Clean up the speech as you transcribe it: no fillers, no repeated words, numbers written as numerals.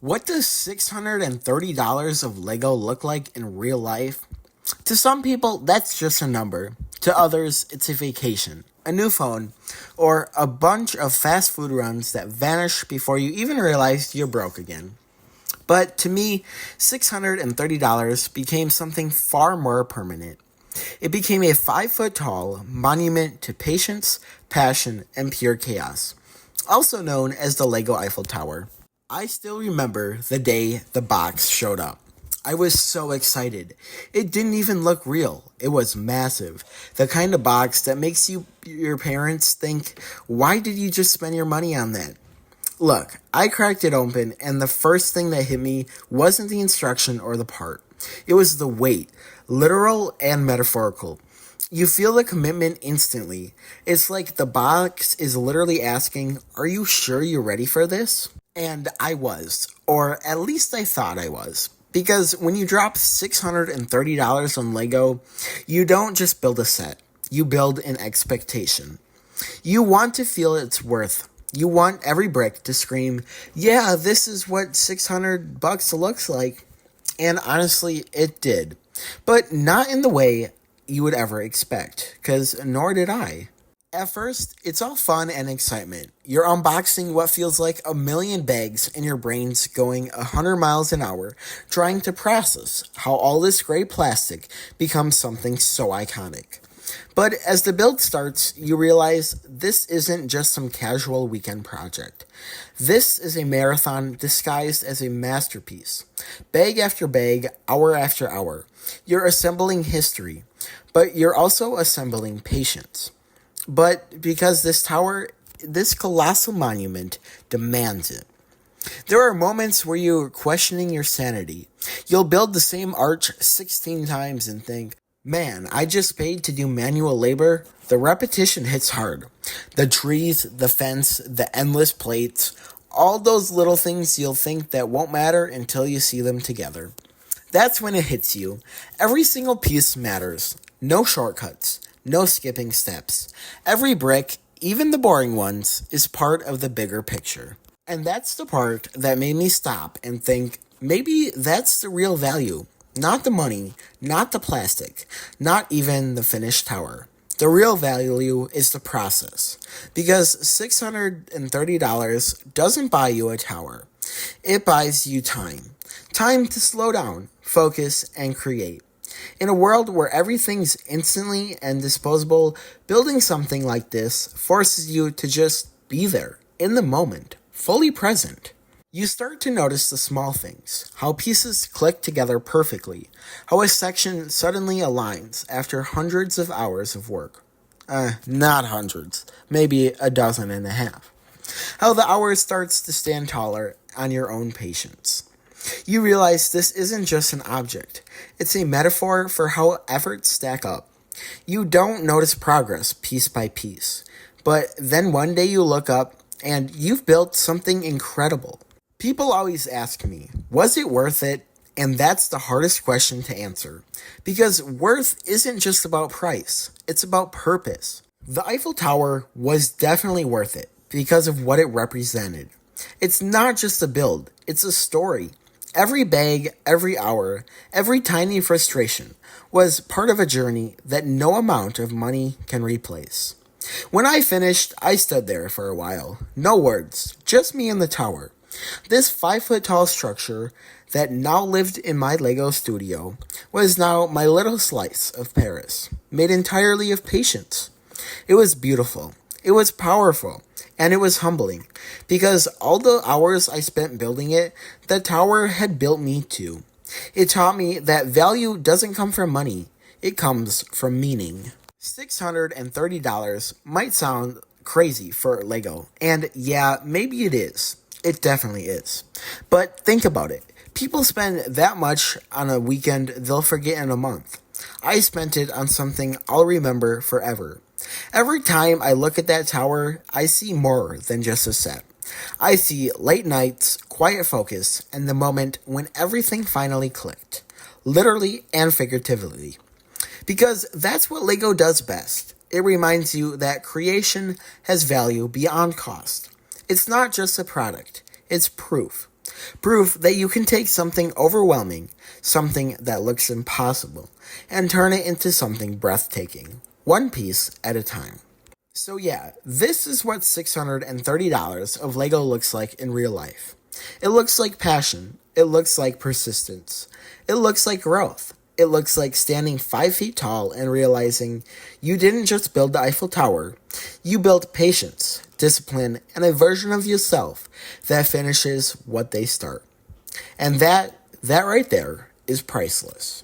What does $630 of Lego look like in real life? To some people, that's just a number. To others, it's a vacation, a new phone, or a bunch of fast food runs that vanish before you even realize you're broke again. But to me, $630 became something far more permanent. It became a 5 foot tall monument to patience, passion, and pure chaos, also known as the Lego Eiffel Tower. I still remember the day the box showed up. I was so excited. It didn't even look real. It was massive. The kind of box that makes your parents think, "Why did you just spend your money on that?" Look, I cracked it open and the first thing that hit me wasn't the instruction or the part. It was the weight, literal and metaphorical. You feel the commitment instantly. It's like the box is literally asking, "Are you sure you're ready for this?" And I was, or at least I thought I was. Because when you drop $630 on Lego, you don't just build a set, you build an expectation. You want to feel its worth. You want every brick to scream, "Yeah, this is what 600 bucks looks like." And honestly, it did. But not in the way you would ever expect, because nor did I. At first, it's all fun and excitement. You're unboxing what feels like a million bags and your brain's going 100 miles an hour, trying to process how all this gray plastic becomes something so iconic. But as the build starts, you realize this isn't just some casual weekend project. This is a marathon disguised as a masterpiece. Bag after bag, hour after hour. You're assembling history, but you're also assembling patience. But because this colossal monument demands it. There are moments where you're questioning your sanity. You'll build the same arch 16 times and think, "Man, I just paid to do manual labor." The repetition hits hard. The trees, the fence, the endless plates, all those little things you'll think that won't matter until you see them together. That's when it hits you. Every single piece matters. No shortcuts. No skipping steps. Every brick, even the boring ones, is part of the bigger picture. And that's the part that made me stop and think, maybe that's the real value. Not the money, not the plastic, not even the finished tower. The real value is the process. Because $630 doesn't buy you a tower. It buys you time. Time to slow down, focus, and create. In a world where everything's instantly and disposable, building something like this forces you to just be there, in the moment, fully present. You start to notice the small things, how pieces click together perfectly, how a section suddenly aligns after hundreds of hours of work. Not hundreds, maybe a dozen and a half. How the hour starts to stand taller on your own patience. You realize this isn't just an object, it's a metaphor for how efforts stack up. You don't notice progress piece by piece, but then one day you look up and you've built something incredible. People always ask me, was it worth it? And that's the hardest question to answer, because worth isn't just about price, it's about purpose. The Eiffel Tower was definitely worth it because of what it represented. It's not just a build, it's a story. Every bag, every hour, every tiny frustration was part of a journey that no amount of money can replace. When I finished, I stood there for a while. No words, just me and the tower. This 5 foot tall structure that now lived in my Lego studio was now my little slice of Paris, made entirely of patience. It was beautiful. It was powerful. And it was humbling, because all the hours I spent building it, the tower had built me too. It taught me that value doesn't come from money, it comes from meaning. $630 might sound crazy for Lego, and yeah, maybe it is. It definitely is. But think about it. People spend that much on a weekend they'll forget in a month. I spent it on something I'll remember forever. Every time I look at that tower, I see more than just a set. I see late nights, quiet focus, and the moment when everything finally clicked. Literally and figuratively. Because that's what Lego does best. It reminds you that creation has value beyond cost. It's not just a product, it's proof. Proof that you can take something overwhelming, something that looks impossible, and turn it into something breathtaking, one piece at a time. So yeah, this is what $630 of Lego looks like in real life. It looks like passion. It looks like persistence. It looks like growth. It looks like standing 5 feet tall and realizing you didn't just build the Eiffel Tower, you built patience, discipline, and a version of yourself that finishes what they start. And that right there is priceless.